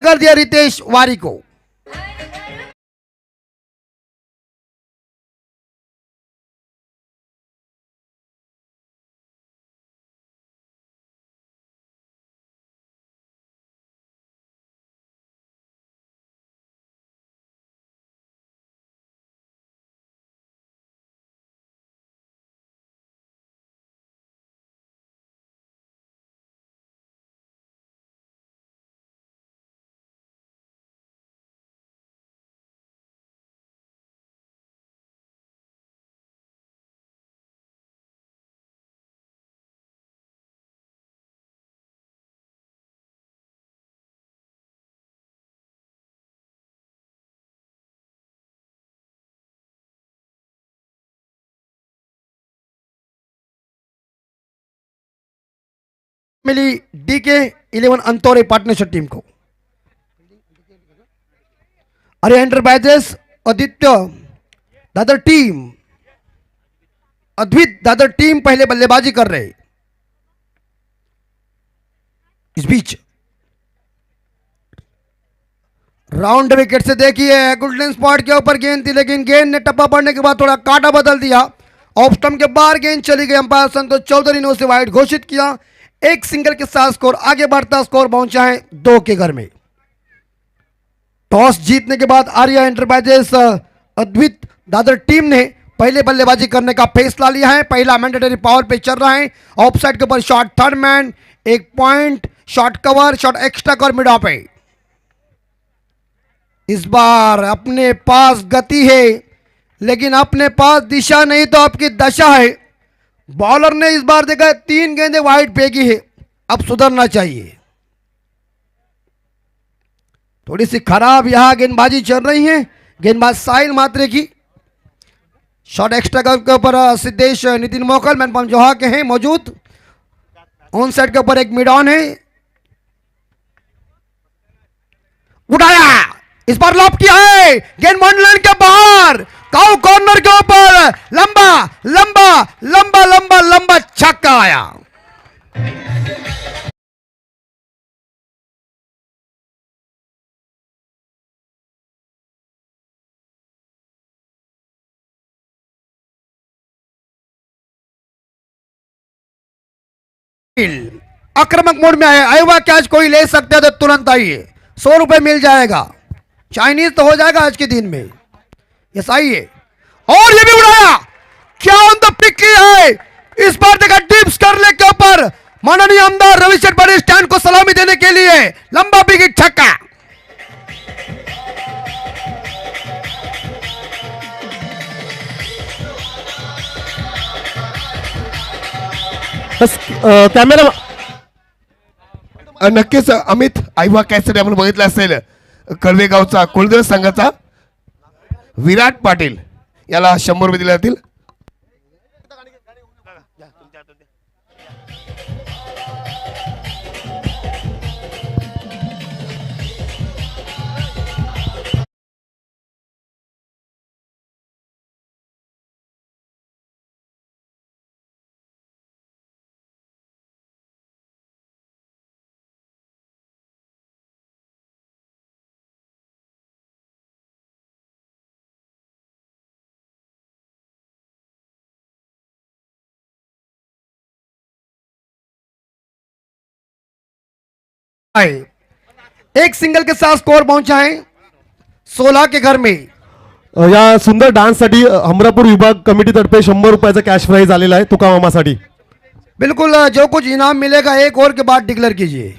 कर दिया रितेश वारी को। मिली डीके 11 अंतोरे पार्टनरशिप टीम को। अरे enterprises Aditya Dadar team, अद्वित Dadar team पहले बल्लेबाजी कर रहे। इस बीच राउंड विकेट से देखिए गोल्डन स्पॉट के ऊपर गेंद थी, लेकिन गेंद ने टप्पा पड़ने के बाद थोड़ा कांटा बदल दिया। ऑफ स्टंप के बाहर गेंद चली गई। अंपायर संतोष चौधरी ने उसे वाइड घोषित किया। एक सिंगल के साथ स्कोर आगे बढ़ता, स्कोर पहुंचा है 2 के घर में। टॉस जीतने के बाद आर्या एंटरप्राइजेस अद्वित दादर टीम ने पहले बल्लेबाजी करने का फैसला लिया है। पहला मैंडेटरी पावर पे चल रहा है। ऑफ साइड के ऊपर shot third man, 1 point, shot cover, shot extra cover mid of है। इस बार अपने पास गति है, लेकिन अपने पास दिशा नहीं तो आपकी दशा है। बॉलर ने इस बार देखा 3 गेंदें वाइड फेंकी है, अब सुधरना चाहिए। थोड़ी सी खराब यहां गेंदबाजी चल रही है। गेंदबाज साहिल मात्रे की। शॉट एक्स्ट्रा के ऊपर सिद्धेश नितिन मोकल मैनपाम जोहा के हैं मौजूद। ऑन साइड के ऊपर एक मिड ऑन है, उठाया, इस बार लॉप किया है, गेंद मंडलन के बाहर, काउ कॉर्नर के ऊपर लंबा लंबा लंबा लंबा लंबा छक्का आया। आक्रामक मोड में आया। आयोवा कैच कोई ले सकते हैं तो तुरंत आइए, 100 रुपए मिल जाएगा। चाइनीज तो हो जाएगा आज के दिन में। यस आइए, और ये भी उड़ाया, क्या ऑन द पिक किया है। इस बार देखा डिप्स करने के ऊपर माननीय आमदार रविशंकर बड़े स्टैंड को सलामी देने के लिए लंबा विकेट छक्का। कॅमेरा नक्कीच अमित, आयवा कॅचसाठी आपण बघितलं असेल कळवेगावचा कुलदेव संघाचा विराट पाटील याला 100 रुपये दिले जातील। एक सिंगल के साथ स्कोर पहुंचा है 16 के घर में। या सुंदर डान्ससाठी हमरापूर विभाग कमिटीतर्फे 100 रुपयाचा कॅश प्राइज आलेला आहे तुका मामासाठी। बिल्कुल, जो कुछ इनाम मिलेगा 1 ओवर के बाद डिक्लेयर कीजिए,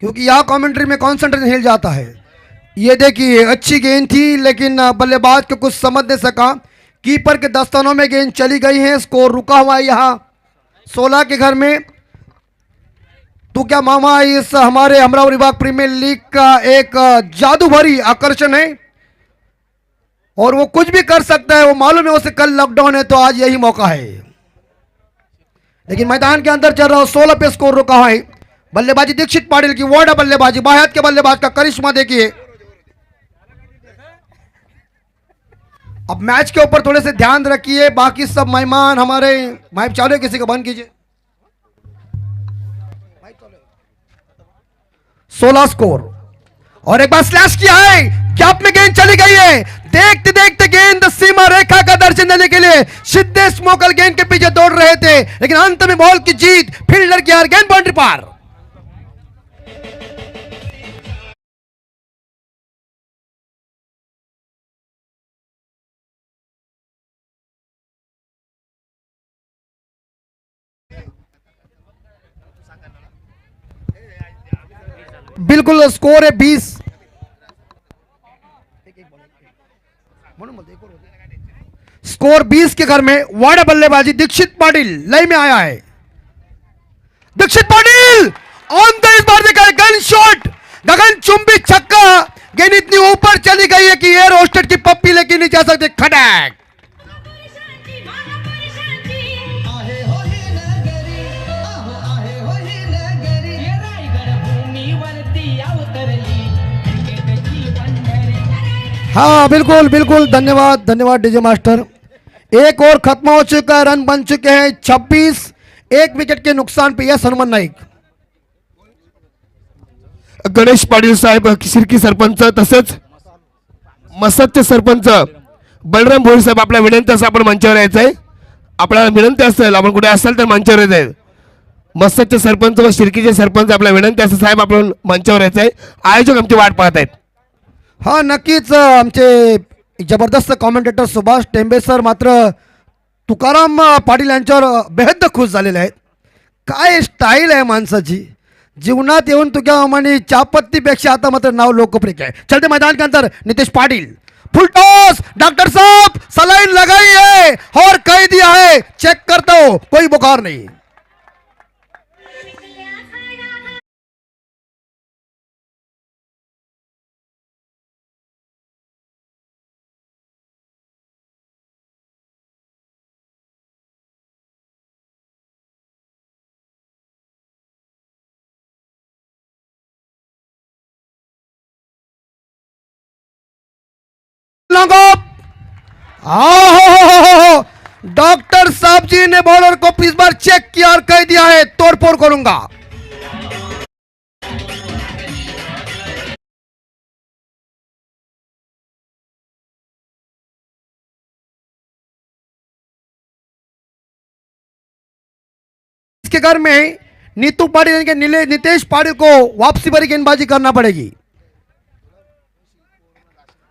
क्योंकि यह कमेंट्री में कॉन्सेंट्रेशन हिल जाता है। ये देखिए अच्छी गेंद थी, लेकिन बल्लेबाज को कुछ समझ नहीं सका। कीपर के दस्तानों में गेंद चली गई है। स्कोर रुका हुआ है यहाँ 16 के घर में। तो क्या मामा इस हमारे अमरावती विभाग प्रीमियर लीग का एक जादू भरी आकर्षण है, और वो कुछ भी कर सकता है। वो मालूम है उसे कल लॉकडाउन है, तो आज यही मौका है। लेकिन मैदान के अंदर चल रहा 16 पे स्कोर रुका है। बल्लेबाजी दीक्षित पाटिल की, वार्ड बल्लेबाजी, बाहर के बल्लेबाज का करिश्मा देखिए। अब मैच के ऊपर थोड़े से ध्यान रखिए। बाकी सब मेहमान हमारे माइक चालू है, किसी को बंद कीजिए। 16 स्कोर और एक बार स्लैश किया है, गैप में गेंद चली गई है। देखते देखते गेंद सीमा रेखा का दर्शन देने के लिए सिद्धेश मोकल गेंद के पीछे दौड़ रहे थे, लेकिन अंत में बॉल की जीत, फील्डर की हार, गेंद बाउंड्री पार। बिल्कुल स्कोर है 20। स्कोर 20 के घर में वाड़ा बल्लेबाजी दीक्षित पाटिल लय में आया है। दीक्षित पाटिल ऑन द, इस बार देखा है गन शॉट, गगन चुंबी छक्का। गेंद इतनी ऊपर चली गई है कि एयर होस्टेड की पप्पी लेके नहीं जा सकते। खड़क हाँ बिल्कुल बिल्कुल, धन्यवाद धन्यवाद डीजे मास्टर। एक और खत्म हो चुका है, रन बन चुके हैं 26, एक विकेट के नुकसान पे यस हनुमान नाईक। गणेश पाटील साहेब शिर्की सरपंच तसेच मसदचे सरपंच बलराम भोईर साहेब, आपल्या विनंती असेल आपण मंचावर यायचं आहे। आपल्याला विनंती असेल आपण कुठे असाल तर मंचावर यायचं आहे। मसदचे सरपंच व शिर्कीचे सरपंच आपल्या विनंती असेल साहेब आपण मंचावर यायचं आहे। आयोजक आमची वाट पाहत आहेत। हाँ नक्कीच आमचे जबरदस्त कॉमेंटेटर सुभाष टेंबे सर मात्र तुकाराम पाटील यांच्यावर बेहद खुश झालेले आहेत। काय स्टाईल आहे माणसाची, जीवनात येऊन तुझ्या माने चापत्तीपेक्षा आता मात्र नाव लोकप्रिय आहे। चलते मैदान के अंदर Nitesh Patil, full toss, doctor साहब सलाइन लगाई है और कह दिया है चेक करता हो, कोई बुखार नहीं। डॉक्टर साहब जी ने बॉलर को इस बार चेक किया और कह दिया है तोड़फोड़ करूंगा। इसके घर में नीतू पाटिल यानी कि नितेश पाटिल को वापसी भरी गेंदबाजी करना पड़ेगी।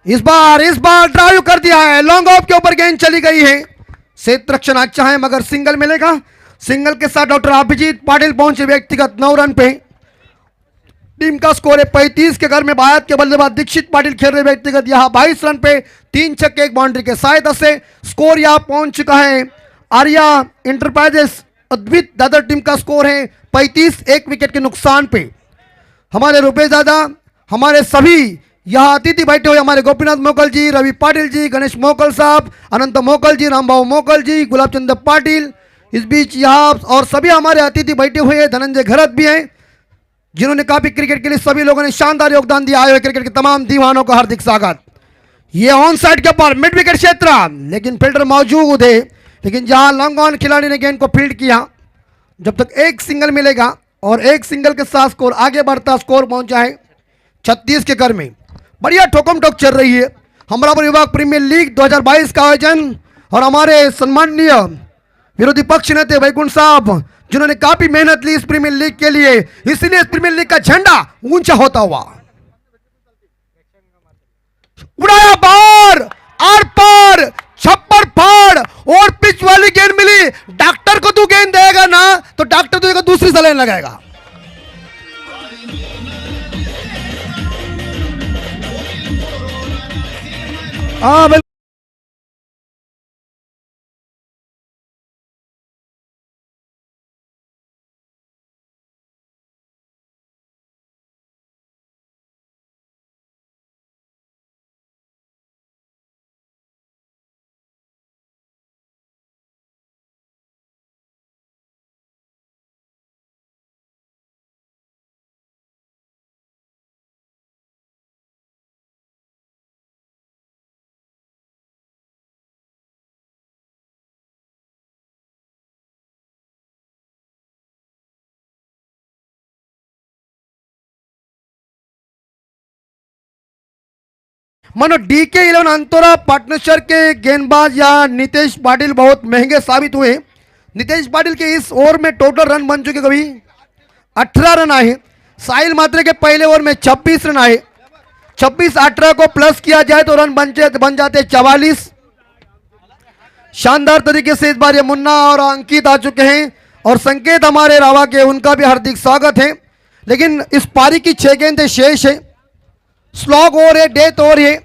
इस बार ड्राइव कर दिया है, लॉन्ग ऑफ के ऊपर गेंद चली गई है। क्षेत्र रक्षण अच्छा है मगर सिंगल मिलेगा। सिंगल के साथ डॉक्टर अभिजीत पाटिल पहुंचे व्यक्तिगत 9 रन पे। टीम का स्कोर है 35 के घर में भारत के बल्लेबाज दीक्षित पाटिल खेल रहे व्यक्तिगत यहां 22 रन पे 3 छक्के 1 बाउंड्री के सहायता से स्कोर यहां पहुंच चुका है। आर्या इंटरप्राइजेस अद्वित दादर टीम का स्कोर है 35, 1 विकेट के नुकसान पे। हमारे रुपेश दादा, हमारे सभी यहाँ अतिथि बैठे हुए हमारे गोपीनाथ मोकल जी, रवि पाटिल जी, गणेश मोकल साहब, अनंत मोकल जी, रामबाबू मोकल जी, गुलाब चंद्र पाटिल, इस बीच यहाँ और सभी हमारे अतिथि बैठे हुए हैं। धनंजय घरत भी हैं जिन्होंने काफी क्रिकेट के लिए सभी लोगों ने शानदार योगदान दिया। आए हुए क्रिकेट के तमाम दीवानों का हार्दिक स्वागत। ये ऑन साइड के ऊपर मिड विकेट क्षेत्र, लेकिन फील्डर मौजूद है। लेकिन जहां लॉन्ग ऑन खिलाड़ी ने गेंद को फील्ड किया, जब तक एक सिंगल मिलेगा और एक सिंगल के साथ स्कोर आगे बढ़ता, स्कोर पहुंचा है 36 के घर में। बढ़िया ठोकम ठोक चल रही है। हमरापुर विभाग प्रीमियर लीग 2022 का आयोजन और हमारे सम्माननीय विरोधी पक्ष नेता वैकुंठ साहब जिन्होंने काफी मेहनत ली इस प्रीमियर लीग के लिए, इसलिए इस प्रीमियर लीग का झंडा ऊंचा होता हुआ उड़ाया बार आर पार छप्पर फाड़ और पिच वाली गेंद मिली। डॉक्टर को तू गेंद देगा ना तो डॉक्टर तुझे दूसरी सलाइन लगाएगा। हाँ मानो DK11 अंतोरा पार्टनरशिप के गेंदबाज या नितेश पाटिल बहुत महंगे साबित हुए। नितेश पाटिल के इस ओवर में टोटल रन बन चुके कभी 18 रन आए। साहिल मात्रे के पहले ओवर में 26 रन आए। 26-18 को प्लस किया जाए तो रन बन जाते 44। शानदार तरीके से इस बार ये मुन्ना और अंकित आ चुके हैं और संकेत हमारे रावा के, उनका भी हार्दिक स्वागत है। लेकिन इस पारी की 6 गेंदें शेष है। स्लॉग ओवर है, डेथ ओवर है।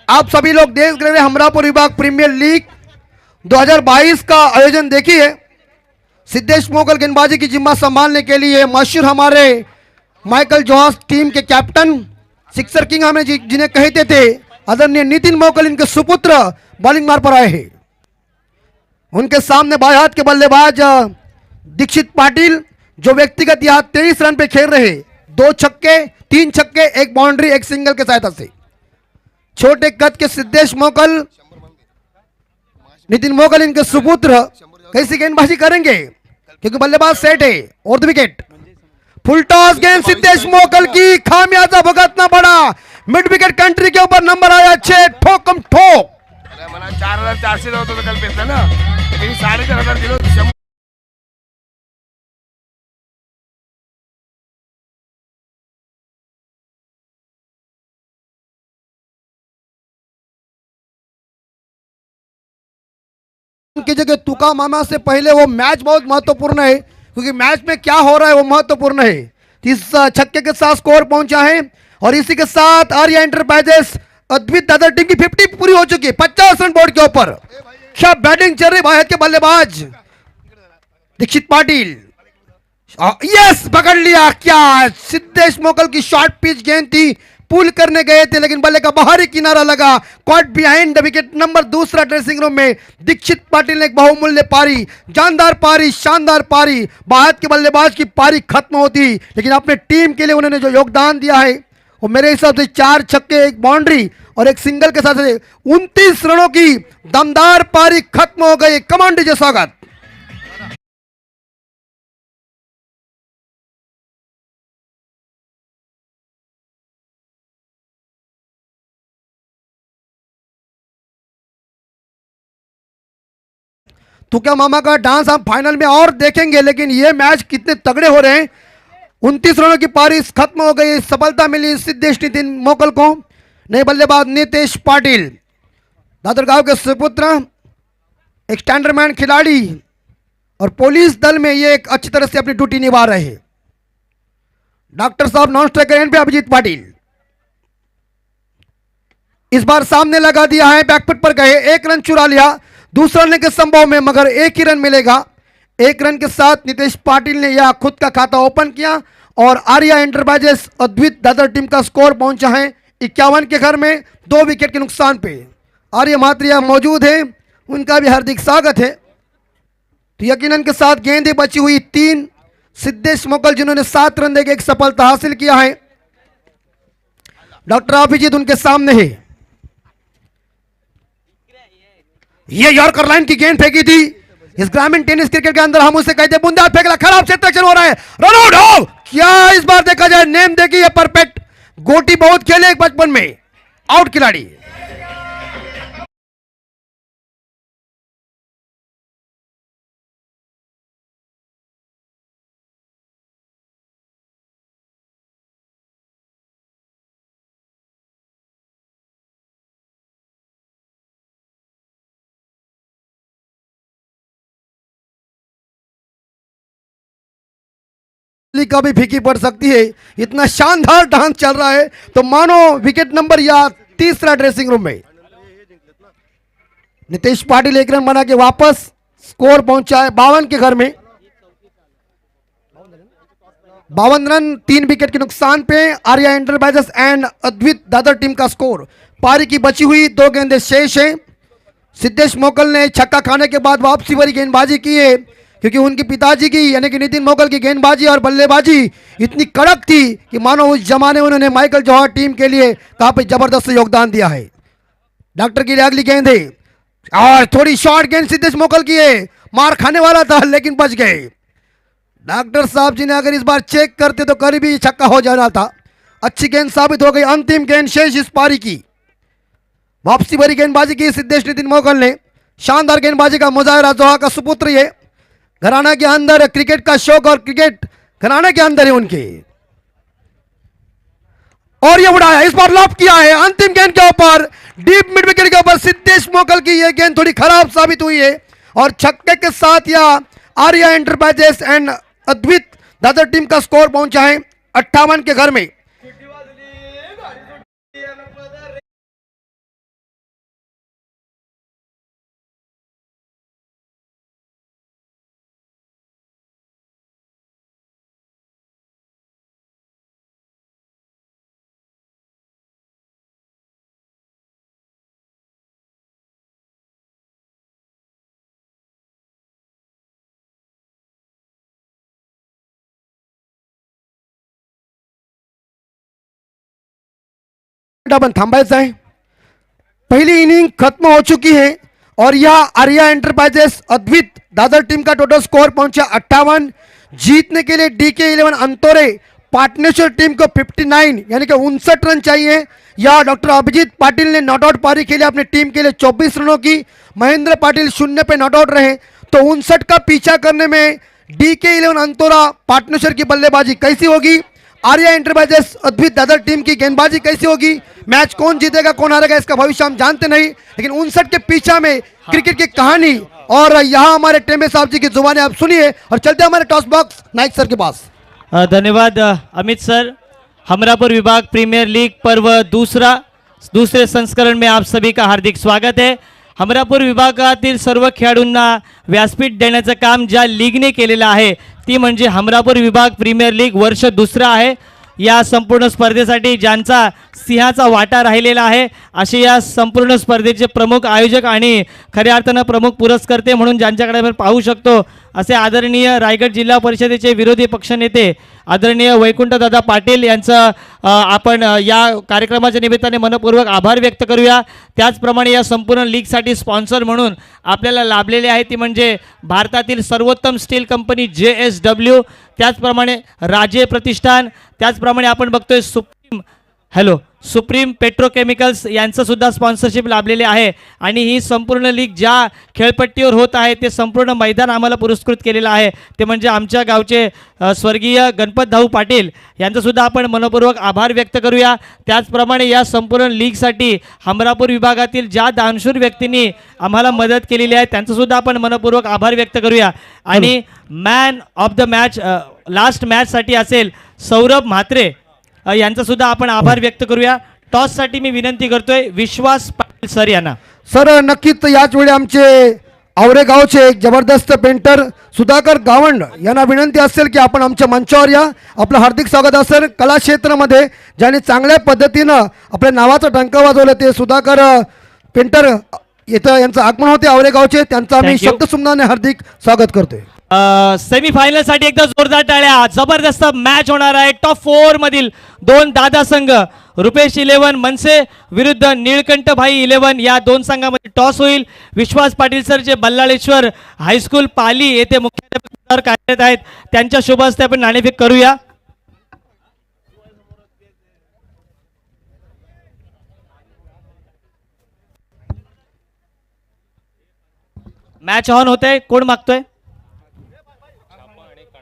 आप सभी लोग देख रहे हैं हमरापुर विभाग प्रीमियर लीग 2022 का आयोजन देखिए। सिद्धेश मोगल गेंदबाजी की जिम्मा संभालने के लिए मशहूर हमारे माइकल जोहास टीम के कैप्टन सिक्सर किंग हमें जिन्हें कहते थे आदरणीय नितिन मोगल, इनके सुपुत्र बॉलिंग मार पर आए हैं। उनके सामने बाएं हाथ के बल्लेबाज दीक्षित पाटिल जो व्यक्तिगत यहाँ 23 रन पे खेल रहे, 2 छक्के 3 छक्के 1 बाउंड्री 1 सिंगल के सहायता से। छोटे कद के सिद्धेश मोगल, नितिन मोगल इनके सुपुत्र कैसी गेंदबाजी करेंगे क्योंकि बल्लेबाज सेट है। और विकेट फुल टॉस गेंद सिद्धेश मोगल की, खामियाजा भुगतना पड़ा। मिड विकेट कंट्री के ऊपर नंबर आया 6 ठोकम ठोक। मला 4,400 होतं तर काल पेटलं ना, मी 4,500 दिलो 100 की जगह तुका मामा से पहले वो मैच बहुत महत्वपूर्ण है क्योंकि मैच में क्या हो रहा है वो महत्वपूर्ण है। इस छक्के के साथ स्कोर पहुंचा है और इसी के साथ आर्या एंटरप्राइजेस अद्वित दादा टीम की 50 पूरी हो चुकी है। 50 रन बोर्ड के ऊपर। क्या बैटिंग चल रही भारत के बल्लेबाज दीक्षित पाटिल। यस, पकड़ लिया। क्या सिद्धेश मोगल की शॉर्ट पिच गेंद थी, पुल करने गए थे लेकिन बल्ले का बाहरी किनारा लगा। Caught behind the wicket number. दूसरा ड्रेसिंग रूम में दीक्षित पाटिल ने एक बहुमूल्य पारी, जानदार पारी, शानदार पारी। भारत के बल्लेबाज की पारी खत्म होती लेकिन अपने टीम के लिए उन्होंने जो योगदान दिया है वो मेरे हिसाब से 4 छक्के 1 बाउंड्री और 1 सिंगल के साथ 29 रनों की दमदार पारी खत्म हो गई। कमांड डीजे स्वागत। तो क्या मामा का डांस आप फाइनल में और देखेंगे, लेकिन ये मैच कितने तगड़े हो रहे हैं। 29 रनों की पारी खत्म हो गई। सफलता मिली सिद्धेश नितिन मोगल को। नए बल्लेबाज नितेश पाटिल, दादरगांव के सुपुत्र, एक स्टैंडर्डमैन खिलाड़ी और पुलिस दल में ये एक अच्छी तरह से अपनी ड्यूटी निभा रहे हैं। डॉक्टर साहब नॉन स्ट्राइकर एंड पे अभिजीत पाटिल इस बार सामने लगा दिया है। बैकफुट पर गए, 1 रन चुरा लिया दूसरा रन के संभव में, मगर 1 ही रन मिलेगा। 1 रन के साथ नितेश पाटिल ने यह खुद का खाता ओपन किया और आर्या एंटरप्राइजेस अद्वित दादर टीम का स्कोर पहुंचा है 51 के घर में 2 विकेट के नुकसान पे। आर्य मात्रिया मौजूद है, उनका भी हार्दिक स्वागत है। तो यकीनन के साथ गेंदें बची हुई 3। सिद्धेश मोगल जिन्होंने 7 रन देकर एक सफलता हासिल किया है। डॉक्टर अभिजीत उनके सामने है। ये यॉर्कर लाइन की गेंद फेंकी थी। इस ग्रामीण टेनिस क्रिकेट के अंदर हम उसे कहते हैं बुंदा फेंकला, खराब सेक्शन हो रहा है। रन आउट हो। क्या इस बार देखा जाए नेम देखिए परफेक्ट। गोटी बहुत खेले बचपन में, आउट खिलाड़ी। का भी फीकी पड़ सकती है। इतना शानदार डांस चल रहा है तो मानो विकेट नंबर या तीसरा ड्रेसिंग रूम में। नितेश पाटिल 1 रन बना के वापस स्कोर पहुंचा है 52 के घर में। 52 रन 3 विकेट के नुकसान पे। Arya enterprises end अद्वित Dadar team का स्कोर। पारी की बची हुई 2 गेंदें शेष हैं। सिद्धेश मोगल ने छक्का खाने के बाद वापसी भरी गेंदबाजी की है क्योंकि उनके पिताजी की यानी कि नितिन मोगल की गेंदबाजी और बल्लेबाजी इतनी कड़क थी कि मानो उस जमाने में उन्होंने माइकल जौहर टीम के लिए काफी जबरदस्त योगदान दिया है। डॉक्टर के लिए अगली गेंद है और थोड़ी शॉर्ट गेंद सिद्धेश मोगल की है। मार खाने वाला था लेकिन बच गए। डॉक्टर साहब जी ने अगर इस बार चेक करते तो करीबी छक्का हो जाना था। अच्छी गेंद साबित हो गई। अंतिम गेंद शेष इस पारी की। वापसी भरी गेंदबाजी की सिद्धेश नितिन मोगल ने। शानदार गेंदबाजी का मुजाहिरा जोहा का सुपुत्र ये। घराना के अंदर क्रिकेट का शौक और क्रिकेट घराने के अंदर है उनके। और ये उड़ाया, इस बार लॉप किया है अंतिम गेंद के ऊपर, डीप मिड विकेट के ऊपर सिद्धेश मोगल की ये गेंद थोड़ी खराब साबित हुई है और छक्के के साथ या Arya enterprises end अद्वित Dadar team का स्कोर पहुंचा है 58 के घर में। आपण थांबायचं आहे। पहली इनिंग खत्म हो चुकी है और यह आर्या एंटरप्राइजेस अद्वित दादर टीम का टोटल स्कोर पहुंचा 58। जीतने के लिए DK11 अंतोरे पार्टनरशिप टीम को 59 यानी कि 59 रन चाहिए। या डॉक्टर अभिजीत पाटिल ने नॉट आउट पारी के लिए अपनी टीम के लिए 24 रनों की, महेंद्र पाटिल 0 पे नॉट आउट रहे। तो 59 का पीछा करने में DK11 अंतोरा पार्टनरशिप की बल्लेबाजी कैसी होगी, आर्या एंटरप्राइजेस अद्वित दादर टीम की गेंदबाजी कैसी होगी, मैच कौन जीतेगा कौन हारेगा इसका भविष्य हम जानते नहीं, लेकिन 59 के पीछा में क्रिकेट की कहानी और यहाँ हमारे टेम्बे साहब जी की जुबानी आप सुनिए और चलते हमारे टॉस बॉक्स नाइक सर के पास। धन्यवाद अमित सर। हमरापुर विभाग प्रीमियर लीग पर्व दूसरे संस्करण में आप सभी का हार्दिक स्वागत है। हमरापुर विभागातील सर्व खेळाडूंना व्यासपीठ देण्याचं काम ज्या लीगने केलेलं आहे ती म्हणजे हमरापुर विभाग प्रीमियर लीग वर्ष दुसरं आहे। या संपूर्ण स्पर्धेसाठी ज्यांचा सिंहाचा वाटा राहिलेला आहे असे या संपूर्ण स्पर्धेचे प्रमुख आयोजक आणि खऱ्या अर्थानं प्रमुख पुरस्कर्ते म्हणून ज्यांच्याकडे आपण पाहू शकतो असे आदरणीय रायगड जिल्हा परिषदेचे विरोधी पक्षनेते आदरणीय वैकुंठदादा पाटील यांचं आपण या कार्यक्रमाच्या निमित्ताने मनपूर्वक आभार व्यक्त करूया। त्याचप्रमाणे या संपूर्ण लीगसाठी स्पॉन्सर म्हणून आपल्याला लाभलेले आहे ती म्हणजे भारतातील सर्वोत्तम स्टील कंपनी JSW, त्याचप्रमाणे राजे प्रतिष्ठान, त्याचप्रमाणे आपण बघतोय सुप्रीम पेट्रोकेमिकल्स यांचं सुद्धा स्पॉन्सरशिप लाभलेले आहे। आणि ही संपूर्ण लीग ज्या खेळपट्टीवर होत आहे ते संपूर्ण मैदान आम्हाला पुरस्कृत केलेलं आहे ते म्हणजे आमच्या गावचे स्वर्गीय गणपत भाऊ पाटील यांचं सुद्धा आपण मनपूर्वक आभार व्यक्त करूया। त्याचप्रमाणे या संपूर्ण लीगसाठी हमरापूर विभागातील ज्या दानशूर व्यक्तींनी आम्हाला मदत केलेली आहे त्यांचं सुद्धा आपण मनपूर्वक आभार व्यक्त करूया। आणि man of the match last मॅचसाठी असेल सौरभ म्हात्रे यांचा सुद्धा आपण आभार व्यक्त करूया। टॉस साठी मी विनंती करतोय विश्वास पाटील सर यांना। सर नक्कीच याच वेळी आमचे आवरे गावचे एक जबरदस्त पेंटर सुधाकर गावंड यांना विनंती असेल की आपण आमच्या मंचावर या। आपलं हार्दिक स्वागत असेल। कला क्षेत्रामध्ये ज्यांनी चांगल्या पद्धतीनं आपल्या नावाचं डंक वाजवलं ते सुधाकर पेंटर इथं यांचं आगमन होते आवरे गावचे, त्यांचं आम्ही Thank you. शब्दसुमनाने हार्दिक स्वागत करतोय। सेमीफायनल साठी एकदा जोरदार टाळ्या। जबरदस्त मॅच होणार आहे। टॉप 4 मधील दोन दादा संघ रुपेश 11 मनसे विरुद्ध निळकंठ भाई 11 या दोन संघामध्ये टॉस होईल। विश्वास पाटील सर जे बल्लाळेश्वर हायस्कूल पाली येथे मुख्याध्यापक कार्यरत आहेत त्यांच्या शुभ हस्ते आपण नाणेफेक करूया। मॅच ऑन होते, कोण मागतोय?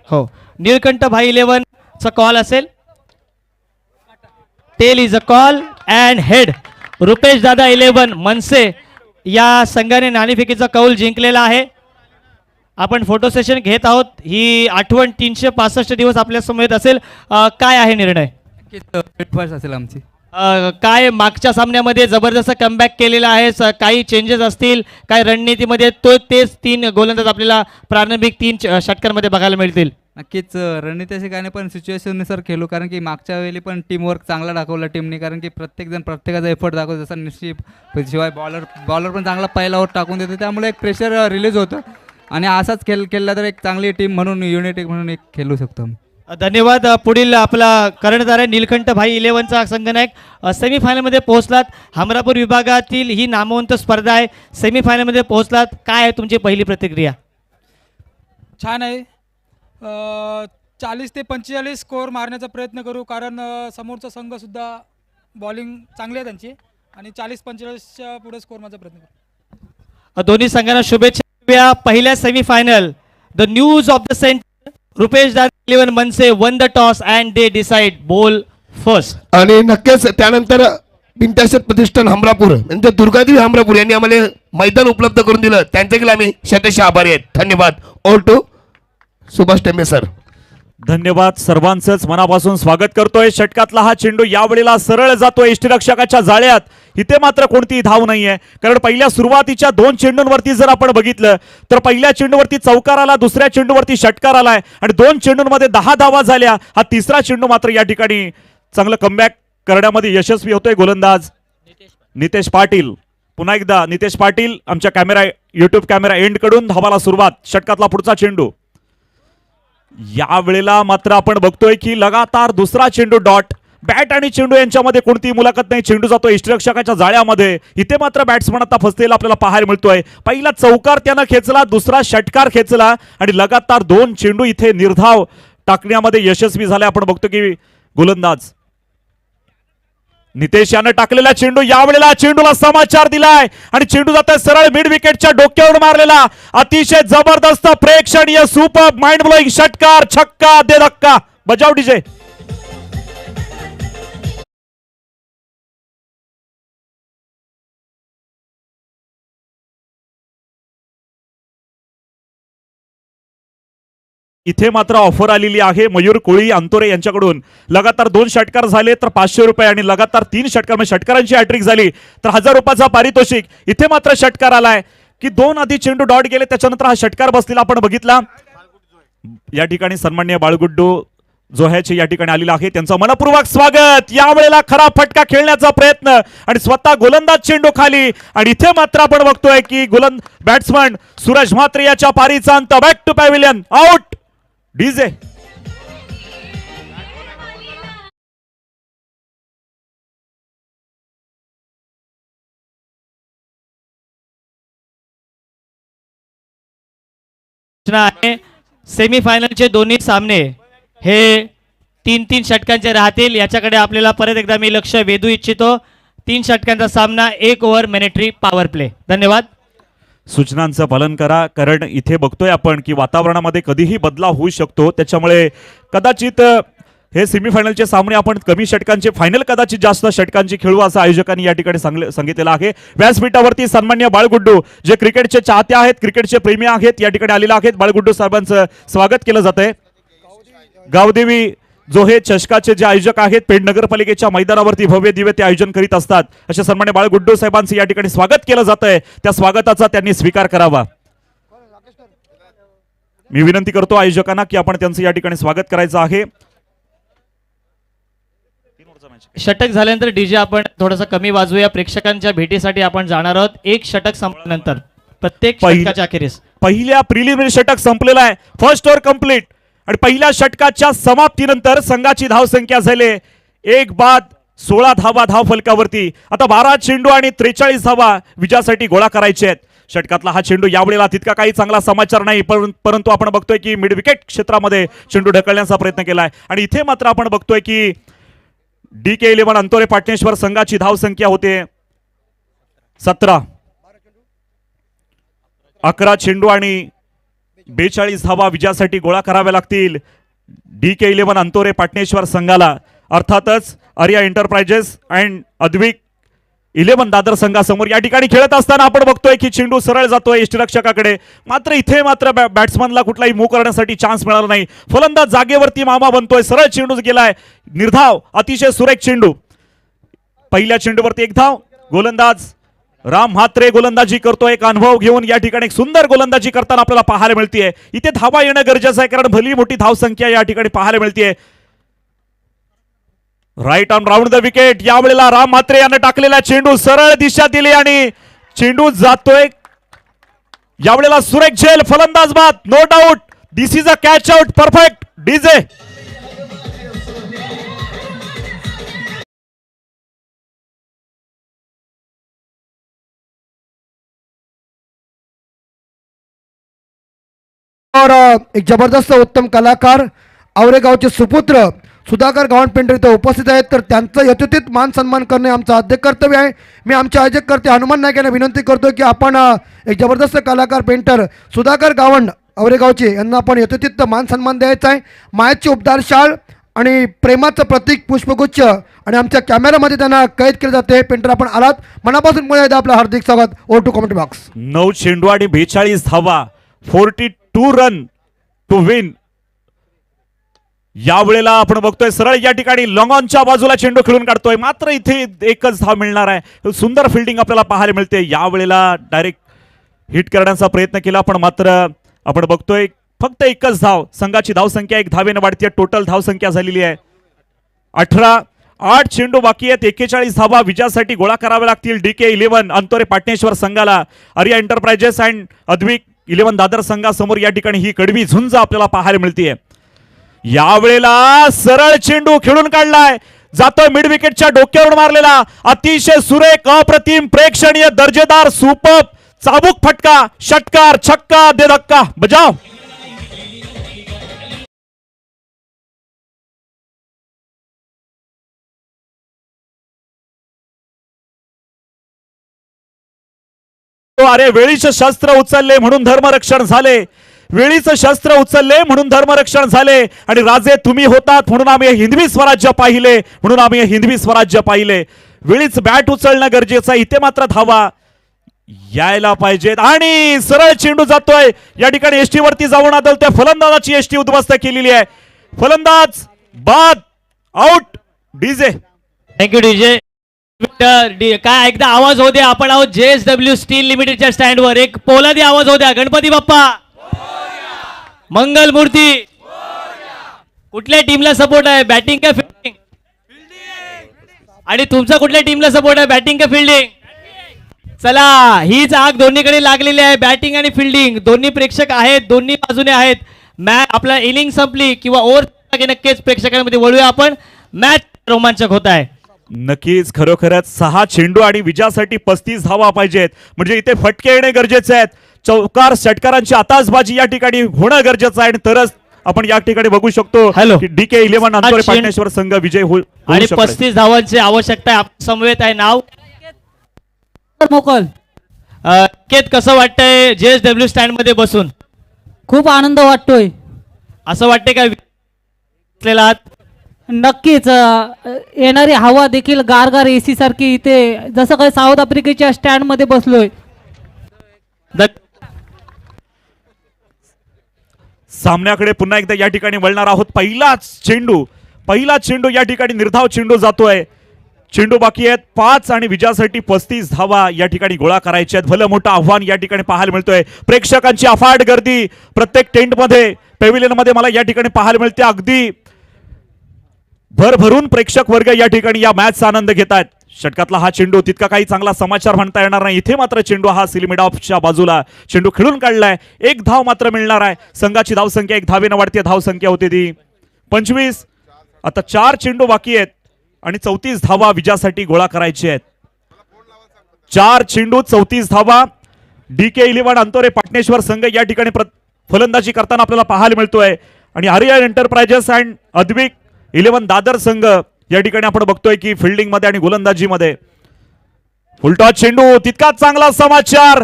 हो, निळकंठ भाई 11 चा कॉल असेल। Tail is a call and head Rupesh दादा 11 मनसे या संघाने नाणेफेकीचा कौल जिंकलेला आहे। आपण फोटो सेशन घेत आहोत। ही आठवण 365 दिवस आपल्या समोर असेल। काय आहे निर्णय? ब्रेकफास्ट असेल आमची। काय मागच्या सामन्यामध्ये जबरदस्त कमबॅक केलेला आहे, काही चेंजेस असतील काय रणनीतीमध्ये तो तेच 3 गोलंदाज आपल्याला प्रारंभिक 3 षटकांमध्ये बघायला मिळतील? नक्कीच रणनीती अशी काय नाही पण सिच्युएशननुसार खेळू, कारण की मागच्या वेळी पण टीमवर्क चांगला दाखवला टीमने, कारण की प्रत्येकजण प्रत्येकाचा एफर्ट दाखवतो जसा निश्चित शिवाय बॉलर पण चांगला पहिला आउट टाकून देतो, त्यामुळे एक प्रेशर रिलीज होतं आणि असाच खेळला तर एक चांगली टीम म्हणून युनिटी म्हणून एक खेळू शकतो आम्ही। धन्यवाद। पुढील आपला कर्णधार आहे निलकंठ भाई 11चा संघनायक। सेमीफायनलमध्ये पोहोचलात, हमरापूर विभागातील ही नामवंत स्पर्धा आहे, सेमीफायनलमध्ये पोहोचलात, काय आहे तुमची पहिली प्रतिक्रिया? छान आहे। 40 ते 45 स्कोअर मारण्याचा प्रयत्न करू, कारण समोरचा संघसुद्धा बॉलिंग चांगली आहे त्यांची आणि 40-45च्या पुढे स्कोर माझा प्रयत्न करू. दोन्ही संघांना शुभेच्छा देऊया. पहिल्या semifinal the news of the centre Rupesh दादा 11 मनसे won the toss and they decide bowl first. आणि नक्कीच त्यानंतर पिंटाशत प्रतिष्ठान हमरापूर म्हणजे दुर्गादेवी हमरापूर यांनी आम्हाला मैदान उपलब्ध करून दिलं, त्यांच्याकडे आम्ही शतशः आभारी आहेत. धन्यवाद. All to Subhash Tembe sir. धन्यवाद. सर्वांचंच मनापासून स्वागत करतोय. षटकातला हा चेंडू यावेळेला सरळ जातोय यष्टीरक्षकाच्या जाळ्यात. इथे मात्र कोणतीही धाव नाहीये, कारण पहिल्या सुरुवातीच्या 2 चेंडूंवरती जर आपण बघितलं तर पहिल्या चेंडूवरती चौकार आला, दुसऱ्या चेंडूवरती षटकार आलाय आणि 2 चेंडूंमध्ये 10 धावा झाल्या. हा तिसरा चेंडू मात्र या ठिकाणी चांगलं कमबॅक करण्यामध्ये यशस्वी होतोय गोलंदाज नितेश पाटील. पुन्हा एकदा नितेश पाटील आमच्या कॅमेरा युट्यूब कॅमेरा एंड कडून धावाला सुरुवात. षटकातला पुढचा चेंडू. या वेळेला मात्र आपण बघतोय की लगातार दुसरा चेंडू डॉट. बॅट आणि चेंडू यांच्यामध्ये कोणतीही मुलाखत नाही. चेंडू जातो यष्टीरक्षकाच्या जाळ्यामध्ये. इथे मात्र बॅट्समन आता फसलेला आपल्याला पाहायला मिळतोय. पहिला चौकार त्यानं खेचला, दुसरा षटकार खेचला आणि लगातार 2 चेंडू इथे निर्धाव टाकण्यामध्ये यशस्वी झाले. आपण बघतो की गोलंदाज नितेश यानं टाकलेला चेंडू यावेळेला चेंडूला समाचार दिलाय आणि चेंडू जातोय सरळ मिड विकेटच्या डोक्यावर मारलेला अतिशय जबरदस्त प्रेक्षणीय सुपर माइंड ब्लोईंग षटकार. छक्का दे धक्का. बजाव डीजे. इथे मात्र ऑफर आलेली आहे मयूर कोळी अंतोरे यांच्याकडून. लगातार 2 षटकार झाले तर 500 रुपये आणि लगातार 3 षटकार म्हणजे षटकारांची हॅट्रिक झाली तर 1000 रुपयाचा पारितोषिक. इथे मात्र षटकार आलाय की 2 आधी चेंडू डॉट गेले, त्याच्यानंतर हा षटकार बसलेला आपण बघितला. या ठिकाणी सन्माननीय बाळगुड्डू जोह्याचे या ठिकाणी आलेला आहे, त्यांचं मनपूर्वक स्वागत. यावेळेला खरा फटका खेळण्याचा प्रयत्न आणि स्वतः गोलंदाज चेंडू खाली आणि इथे मात्र आपण बघतोय की बॅट्समन सूरज म्हात्रे याच्या पारीचा अंत. Back to pavilion. Out DJ. आहे सेमीफायनलचे दोन्ही सामने हे 3-3 षटकांचे राहतील. याच्याकडे आपल्याला परत एकदा मी लक्ष वेधू इच्छितो. 3 षटकांचा सामना, 1 ओव्हर मॅनेटरी पॉवर प्ले. धन्यवाद. सूचनांचं पालन करा, कारण इथे बघतोय आपण की वातावरणामध्ये कधीही बदलाव होऊ शकतो. त्याच्यामुळे कदाचित हे सेमीफायनलचे सामने आपण कमी षटकांचे, फायनल कदाचित जास्त षटकांची खेळू असं आयोजकांनी या ठिकाणी सांगितलेलं आहे. व्यासपीठावरती सन्माननीय बाळगुड्डू जे क्रिकेटचे चाहते आहेत, क्रिकेटचे प्रेमी आहेत, या ठिकाणी आलेले आहेत. बाळगुड्डू साहेबांचं स्वागत केलं जात आहे. गावदेवी जोहे चषकाचे जे आयोजक आहेत, पेड नगरपालिकेच्या मैदानावरती भव्य दिव्य ते आयोजन करीत असतात. अशा सन्माननीय बाळगुड्डू साहेबांचं या ठिकाणी स्वागत केलं जात आहे. त्या स्वागताचा त्यांनी स्वीकार करावा. मी विनंती करतो आयोजकांना की आपण त्यांचं या ठिकाणी स्वागत करायचं आहे. षटक झाल्यानंतर डीजे आपण थोडासा कमी वाजवूया. प्रेक्षकांच्या भेटीसाठी आपण जाणार आहोत. 1 षटक संपल्यानंतर प्रत्येक षटकाच्या अखेरीस पहिल्या प्रिलिमिनरी षटक संपलेला आहे. फर्स्ट ओव्हर कंप्लीट आणि पहिल्या षटकाच्या समाप्तीनंतर संघाची धावसंख्या झाली 1 बाद 16 धावा धाव फलकावरती. आता 12 चेंडू आणि 43 धावा विजयासाठी गोळा करायचे आहेत. षटकातला हा चेंडू यावेळेला तितका काही चांगला समाचार नाही, परंतु आपण बघतोय की मिड विकेट क्षेत्रामध्ये चेंडू ढकलण्याचा प्रयत्न केलाय आणि इथे मात्र आपण बघतोय की DK11 अंतोरे पाटणेश्वर संघाची धावसंख्या होते 17. 11 चेंडू आणि 42 धावा विजयासाठी गोळा कराव्या लागतील DK11 अंतोरे पाटणेश्वर संघाला. अर्थातच आर्या एंटरप्राइजेस अँड अद्विक 11 दादर संघासमोर या ठिकाणी खेळत असताना आपण बघतोय की चेंडू सरळ जातोय यष्टीरक्षकाकडे. मात्र इथे मात्र बॅट्समनला कुठलाही मूव करण्यासाठी चान्स मिळाला नाही. फलंदाज जागेवरती मामा बनतोय. सरळ चेंडू गेलाय निर्धाव. अतिशय सुरेख चेंडू. पहिल्या चेंडूवरती 1 धाव. गोलंदाज राम म्हात्रे गोलंदाजी करतोय. एक अनुभव घेऊन या ठिकाणी एक सुंदर गोलंदाजी करताना आपल्याला पाहायला मिळते. इथे धावा येणं गरजेचं आहे, कारण भली मोठी धावसंख्या या ठिकाणी पाहायला मिळते. Right on round the wicket. यावेळेला राम म्हात्रे यानं टाकलेला चेंडू सरळ दिशा दिली आणि चेंडू जातोय यावेळेला सुरेख झेल. फलंदाज बाद. No doubt this is a catch out. Perfect DJ. और एक जबरदस्त उत्तम कलाकार आवरे गावचे सुपुत्र सुधाकर गावंड पेंटर इथं उपस्थित आहेत, तर त्यांचं यथोचित मान सन्मान करणे आमचं आद्य कर्तव्य आहे. मी आमचे आयोजककर्ते हनुमान नाईक यांना विनंती करतो की आपण एक जबरदस्त कलाकार पेंटर सुधाकर गावंड औरेगावचे यांना आपण यथोचित मान सन्मान द्यायचा आहे. मायाची उपदार शाळ आणि प्रेमाचं प्रतीक पुष्पगुच्छ आणि आमच्या कॅमेरामध्ये त्यांना कैद केले जाते. पेंटर आपण आलात, मनापासून पुन्हा एकदा आपलं हार्दिक स्वागत. O two comment box. 9 चेंडू आणि 42 धावा, 42 रन टू विन. यावेळेला आपण बघतोय सरळ या ठिकाणी लॉंगॉनच्या बाजूला चेंडू खेळून काढतोय, मात्र इथे एकच धाव मिळणार आहे. सुंदर फिल्डिंग आपल्याला पाहायला मिळते. यावेळेला डायरेक्ट हिट करण्याचा प्रयत्न केला, पण मात्र आपण बघतोय फक्त एकच धाव. संघाची धावसंख्या 1 धावेने वाढते. टोटल धावसंख्या झालेली आहे 18. 8 चेंडू बाकी आहेत. 41 धावा विजयासाठी गोळा कराव्या लागतील. DK11 अंतोरे पाटणेश्वर संघाला. आर्या एंटरप्राइजेस अँड अद्विक 11 दादर संघासमोर या ठिकाणी ही कडवी झुंज आपल्याला पाहायला मिळते. यावेळेला सरळ चेंडू खेळून काढलाय, जातोय मिड विकेटच्या डोक्यावर मारलेला. अतिशय सुरेख, अप्रतिम, प्रेक्षणीय, दर्जेदार, सुपर, चाबूक फटका, षटकार, छक्का, दे धक्का, बजाव. अरे वेळीचं शस्त्र उचलले म्हणून धर्मरक्षण झाले, वेळीचं शस्त्र उचलले म्हणून धर्मरक्षण झाले. आणि राजे तुम्ही होतात म्हणून आम्ही हिंदवी स्वराज्य पाहिले, म्हणून आम्ही हिंदवी स्वराज्य पाहिले. वेळीच बॅट उचलणं गरजेचं आहे. इथे मात्र धावा यायला पाहिजेत. आणि सरळ चेंडू जातोय या ठिकाणी एसटी वरती जाऊन आदळतोय. फलंदाजाची एसटी उद्ध्वस्त केलेली आहे. फलंदाज बाद, आउट. DJ thank you DJ. काय एकदा आवाज होऊ द्या. आपण आहोत JSW स्टील लिमिटेडच्या स्टँडवर. एक पोलादी आवाज होऊ द्या. गणपती बाप्पा मंगल मूर्ती. कुठल्या टीमला सपोर्ट आहे, बॅटिंग का फिल्डिंग? आणि तुमचा कुठल्या टीमला सपोर्ट आहे, बॅटिंग का फिल्डिंग? चला, हीच आग दोन्हीकडे लागलेली आहे. बॅटिंग आणि फिल्डिंग दोन्ही प्रेक्षक आहेत, दोन्ही बाजूने आहेत. मॅच आपला इनिंग संपली किंवा ओव्हर नक्कीच प्रेक्षकांमध्ये वळूया आपण. मॅच रोमांचक होत आहे. नक्कीच, खरोखरच 6 चेंडू आणि विजयासाठी 35 धावा पाहिजेत. म्हणजे इथे फटके येणे गरजेचे आहेत. चौकार षटकारांची आताचबाजी या ठिकाणी होणं गरजेचं आहे. आणि तरच आपण या ठिकाणी बघू शकतो हॅलो. की DK11 अंतोरे पाटणेश्वर संघ विजय आणि 35 धावांची आवश्यकता आहे. समवेत आहे नाव मोकल. केत कसं वाटतंय JSW स्टँड मध्ये बसून? खूप आनंद वाटतोय. असं वाटतंय का बसलेला आहात? नक्कीच येणारी हवा देखील गारगार AC सारखी इथे जसं काही साऊथ आफ्रिकेच्या स्टँड मध्ये बसलोय. सामन्याकडे पुन्हा एकदा या ठिकाणी वळणार आहोत. पहिला चेंडू या ठिकाणी निर्धाव चेंडू जातोय. चेंडू बाकी आहेत 5 आणि विजयासाठी 35 धावा या ठिकाणी गोळा करायच्या आहेत. भलं मोठं आव्हान या ठिकाणी पाहायला मिळतोय. प्रेक्षकांची अफाट गर्दी प्रत्येक टेंटमध्ये, पेव्हिलियन मध्ये मला या ठिकाणी पाहायला मिळते. अगदी भरभरून प्रेक्षक वर्ग या ठिकाणी या मॅचचा आनंद घेत आहेत. षटकातला हा चेंडू तितका काही चांगला समाचार म्हणता येणार नाही. इथे मात्र चेंडू हा सिलिमिड ऑफच्या बाजूला चेंडू खेळून काढलाय. 1 धाव मात्र मिळणार आहे. संघाची धावसंख्या 1 धावेनं वाढते. धावसंख्या होती ती 25. आता 4 चेंडू बाकी आहेत आणि 34 धावा विजयासाठी गोळा करायचे आहेत. 4 चेंडू 34 धावा. DK11 अंतोरे पाटणेश्वर संघ या ठिकाणी फलंदाजी करताना आपल्याला पाहायला मिळतोय. आणि आर्या एंटरप्राइजेस अँड अद्विक 11 दादर संघ या ठिकाणी आपण बघतोय की फिल्डिंग मध्ये आणि गोलंदाजी मध्ये. फुलटॉस चेंडू तितकाच चांगला समाचार.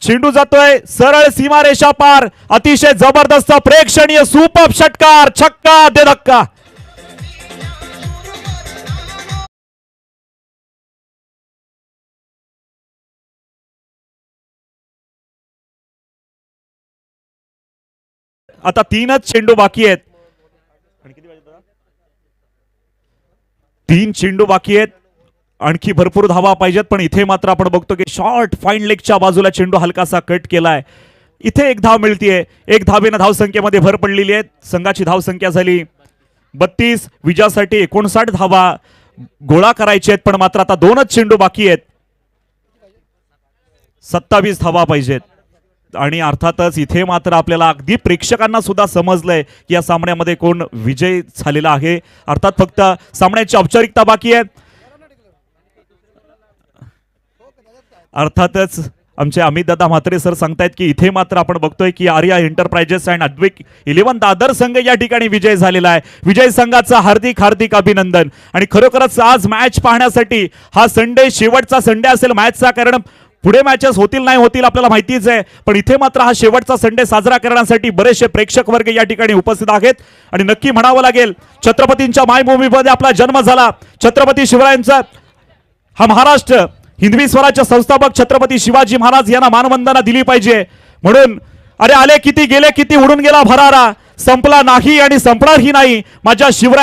चेंडू जातोय सरळ सीमारेषा पार. अतिशय जबरदस्त, प्रेक्षणीय, सुपर षटकार, छक्का, दे धक्का. आता 3च चेंडू बाकी आहेत. 3 चेंडू बाकी आहेत. आणखी भरपूर धावा पाहिजेत. पण इथे मात्र आपण बघतो की शॉर्ट फाईन लेगच्या बाजूला चेंडू हलकासा कट केलाय. इथे 1 धाव मिळतीये. 1 धावेनं धावसंख्येमध्ये भर पडलेली आहे. संघाची धावसंख्या झाली 32. विजयासाठी 59 धावा गोळा करायचे आहेत. पण मात्र आता 2च चेंडू बाकी आहेत. 27 धावा पाहिजेत. आणि अर्थातच इथे मात्र आपल्याला अगदी प्रेक्षकांना सुद्धा समजलंय की या सामन्यामध्ये कोण विजय झालेला आहे. अर्थात फक्त सामन्याची औपचारिकता बाकी आहे. अर्थातच आमचे अमित दादा म्हात्रे सर सांगतायत की इथे मात्र आपण बघतोय की आर्या एंटरप्राइजेस अँड अद्विक 11 दादर संघ या ठिकाणी विजय झालेला आहे. विजय संघाचा हार्दिक हार्दिक अभिनंदन. आणि खरोखरच आज मॅच पाहण्यासाठी हा संडे शेवटचा संडे असेल मॅचचा, कारण पुढे मॅचेस होतील नाही होतील आपल्याला माहितीच आहे, पण इथे मात्र हा शेवटचा संडे साजरा करण्यासाठी बरेचसे प्रेक्षक वर्ग या ठिकाणी उपस्थित आहेत. आणि नक्की म्हणावं लागेल छत्रपतींच्या मायभूमीमध्ये आपला जन्म झाला. छत्रपती शिवरायांचा हा महाराष्ट्र हिंदवी स्वराज्य संस्थापक छत्रपती शिवाजी महाराज यांना मानवंदना दिली पाहिजे. म्हणून अरे आले किती गेले किती उडून गेला भरारा, संपला नाही आणि संपणारही नाही माझ्या शिवराय